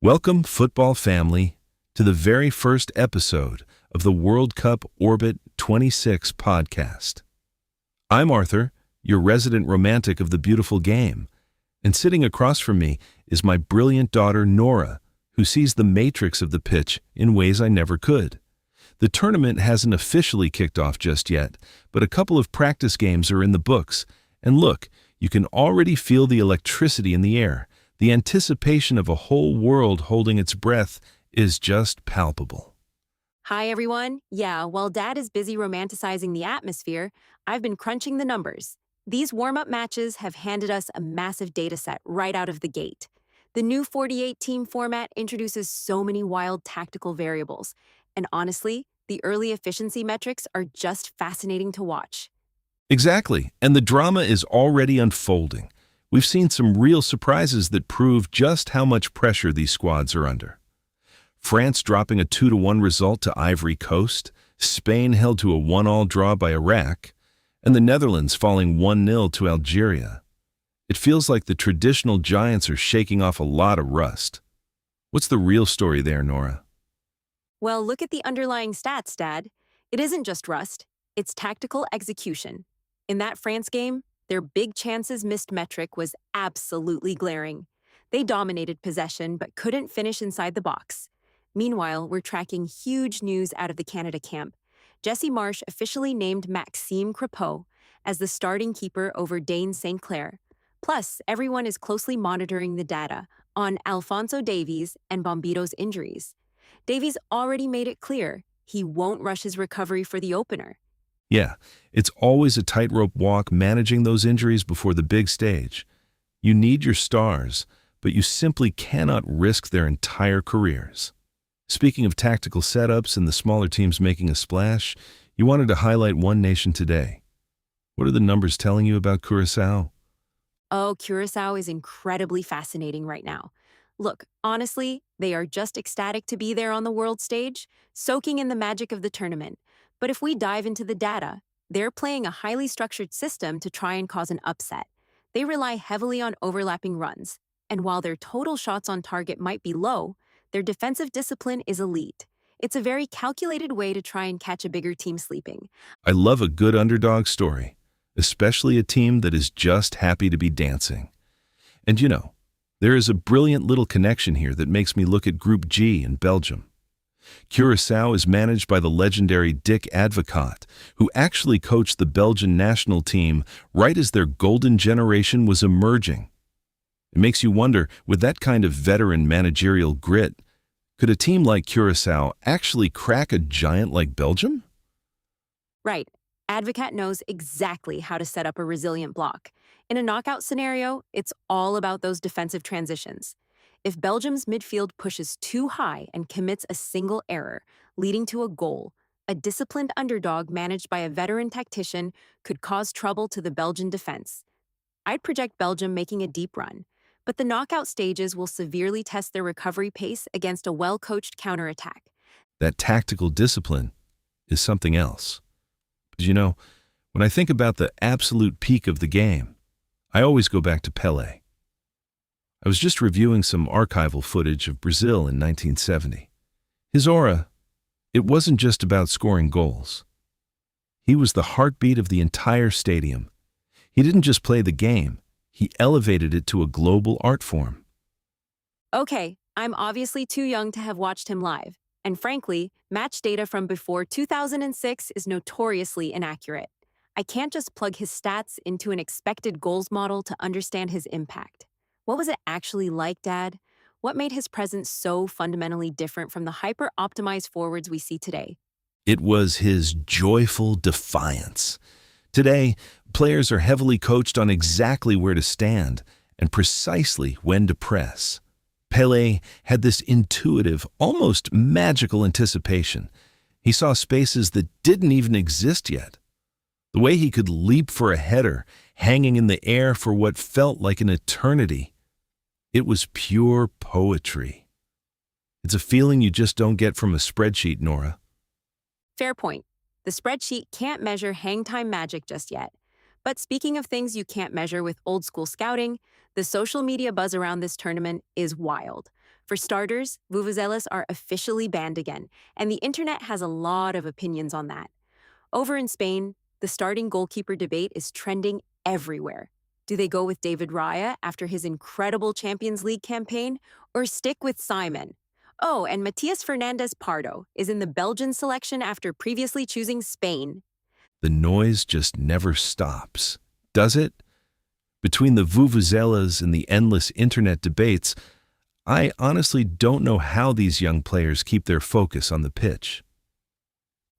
Welcome, football family, to the very first episode of the World Cup Orbit 26 podcast. I'm Arthur, your resident romantic of the beautiful game, and sitting across from me is my brilliant daughter Nora, who sees the matrix of the pitch in ways I never could. The tournament hasn't officially kicked off just yet, but a couple of practice games are in the books, and look, you can already feel the electricity in the air. The anticipation of a whole world holding its breath is just palpable. Hi, everyone. Yeah, while Dad is busy romanticizing the atmosphere, I've been crunching the numbers. These warm-up matches have handed us a massive data set right out of the gate. The new 48-team format introduces so many wild tactical variables, and honestly, the early efficiency metrics are just fascinating to watch. Exactly, and the drama is already unfolding. We've seen some real surprises that prove just how much pressure these squads are under. France dropping a 2-1 result to Ivory Coast, Spain held to a 1-1 draw by Iraq, and the Netherlands falling 1-0 to Algeria. It feels like the traditional giants are shaking off a lot of rust. What's the real story there, Nora? Well, look at the underlying stats, Dad. It isn't just rust, it's tactical execution. In that France game, their big chances missed metric was absolutely glaring. They dominated possession but couldn't finish inside the box. Meanwhile, we're tracking huge news out of the Canada camp. Marsch officially named Maxime Crepeau as the starting keeper over Dane St. Clair. Plus, everyone is closely monitoring the data on Alphonso Davies and Bombito's injuries. Davies already made it clear he won't rush his recovery for the opener. Yeah, it's always a tightrope walk managing those injuries before the big stage. You need your stars, but you simply cannot risk their entire careers. Speaking of tactical setups and the smaller teams making a splash, you wanted to highlight one nation today. What are the numbers telling you about Curaçao? Oh, Curaçao is incredibly fascinating right now. Look, honestly, they are just ecstatic to be there on the world stage, soaking in the magic of the tournament. But if we dive into the data, they're playing a highly structured system to try and cause an upset. They rely heavily on overlapping runs, and while their total shots on target might be low, their defensive discipline is elite. It's a very calculated way to try and catch a bigger team sleeping. I love a good underdog story, especially a team that is just happy to be dancing. And you know, there is a brilliant little connection here that makes me look at Group G in Belgium. Curaçao is managed by the legendary Advocaat, who actually coached the Belgian national team right as their golden generation was emerging. It makes you wonder, with that kind of veteran managerial grit, could a team like Curaçao actually crack a giant like Belgium? Right. Advocaat knows exactly how to set up a resilient block. In a knockout scenario, it's all about those defensive transitions. If Belgium's midfield pushes too high and commits a single error, leading to a goal, a disciplined underdog managed by a veteran tactician could cause trouble to the Belgian defense. I'd project Belgium making a deep run, but the knockout stages will severely test their recovery pace against a well-coached counterattack. That tactical discipline is something else. But you know, when I think about the absolute peak of the game, I always go back to Pelé. I was just reviewing some archival footage of Brazil in 1970. His aura, it wasn't just about scoring goals. He was the heartbeat of the entire stadium. He didn't just play the game, he elevated it to a global art form. Okay, I'm obviously too young to have watched him live, and frankly, match data from before 2006 is notoriously inaccurate. I can't just plug his stats into an expected goals model to understand his impact. What was it actually like, Dad? What made his presence so fundamentally different from the hyper-optimized forwards we see today? It was his joyful defiance. Today, players are heavily coached on exactly where to stand and precisely when to press. Pelé had this intuitive, almost magical anticipation. He saw spaces that didn't even exist yet. The way he could leap for a header, hanging in the air for what felt like an eternity. It was pure poetry. It's a feeling you just don't get from a spreadsheet, Nora. Fair point. The spreadsheet can't measure hang time magic just yet. But speaking of things you can't measure with old school scouting, the social media buzz around this tournament is wild. For For starters, vuvuzelas are officially banned again, and the internet has a lot of opinions on that. Over in Spain, the starting goalkeeper debate is trending everywhere. Do they go with David Raya after his incredible Champions League campaign, or stick with Simón? Oh, and Matias Fernandez Pardo is in the Belgian selection after previously choosing Spain. The noise just never stops, does it? Between the vuvuzelas and the endless internet debates, I honestly don't know how these young players keep their focus on the pitch.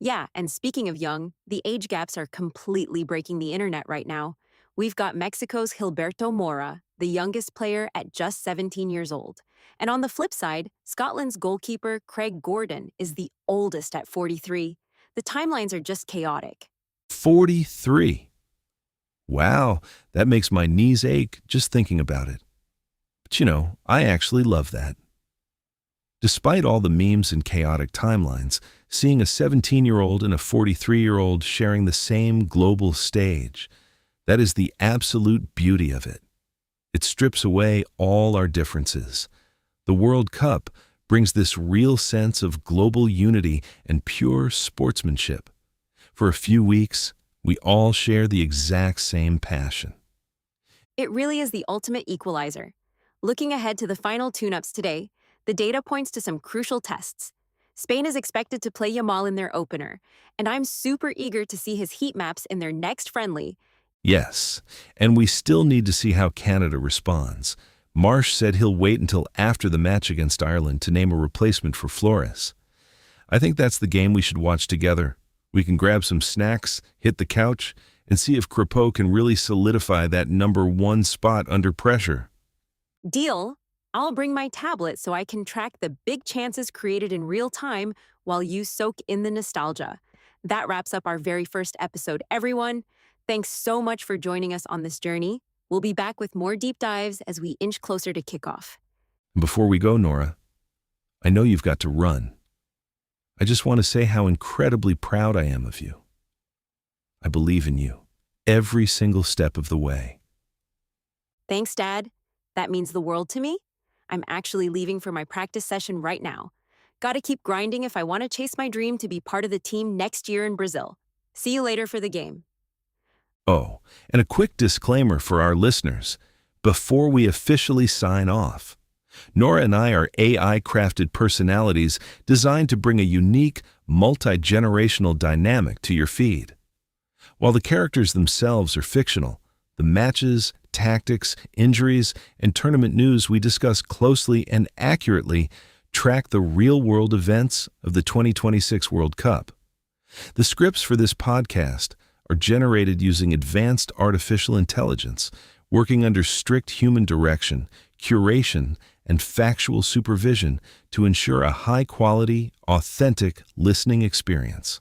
Yeah, and speaking of young, the age gaps are completely breaking the internet right now. We've got Mexico's Gilberto Mora, the youngest player at just 17 years old. And on the flip side, Scotland's goalkeeper Craig Gordon is the oldest at 43. The timelines are just chaotic. 43. Wow, that makes my knees ache just thinking about it. But I actually love that. Despite all the memes and chaotic timelines, seeing a 17-year-old and a 43-year-old sharing the same global stage, that is the absolute beauty of it. It strips away all our differences. The World Cup brings this real sense of global unity and pure sportsmanship. For a few weeks, we all share the exact same passion. It really is the ultimate equalizer. Looking ahead to the final tune-ups today, the data points to some crucial tests. Spain is expected to play Yamal in their opener, and I'm super eager to see his heat maps in their next friendly. Yes, and we still need to see how Canada responds. Marsch said he'll wait until after the match against Ireland to name a replacement for Flores. I think that's the game we should watch together. We can grab some snacks, hit the couch, and see if Crepeau can really solidify that #1 spot under pressure. Deal? I'll bring my tablet so I can track the big chances created in real time while you soak in the nostalgia. That wraps up our very first episode, everyone. Thanks so much for joining us on this journey. We'll be back with more deep dives as we inch closer to kickoff. Before we go, Nora, I know you've got to run. I just want to say how incredibly proud I am of you. I believe in you every single step of the way. Thanks, Dad. That means the world to me. I'm actually leaving for my practice session right now. Gotta keep grinding if I want to chase my dream to be part of the team next year in Brazil. See you later for the game. Oh, and a quick disclaimer for our listeners before we officially sign off. Nora and I are AI-crafted personalities designed to bring a unique, multi-generational dynamic to your feed. While the characters themselves are fictional, the matches, tactics, injuries, and tournament news we discuss closely and accurately track the real-world events of the 2026 World Cup. The scripts for this podcast are generated using advanced artificial intelligence, working under strict human direction, curation, and factual supervision to ensure a high-quality, authentic listening experience.